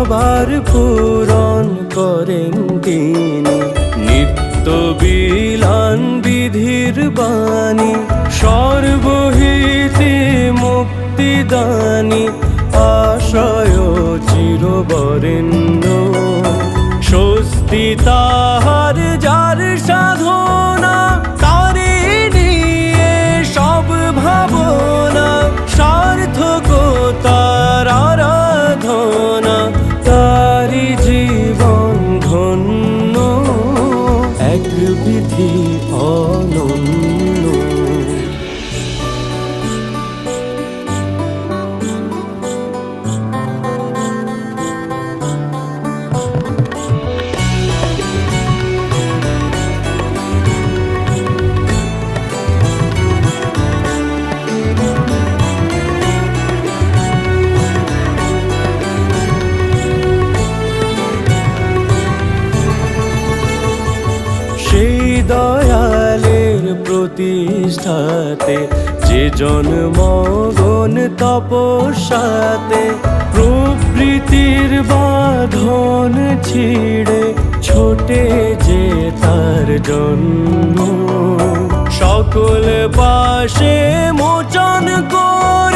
সবার পূরণ করেন তিনি। নিত্য বিলান বিধির বাণী, সর্বহিতে মুক্তিদানী, আশ্রয় চিরবরেণ্য। স্বস্তি তাহার যার সাধনা, তারে নিয়ে সব ভাবনা, সার্থকতার আরাধনা, তারি জীবন ধন্য, এক বিধি অনন্য। সেই দয়ালের প্রতিষ্ঠাতে, যে জন্মগণ তপস্যাতে, প্রবৃত্তির বাঁধন ছিঁড়ে ছোটে যে তার জন্য। সকল পাশে মোচন করে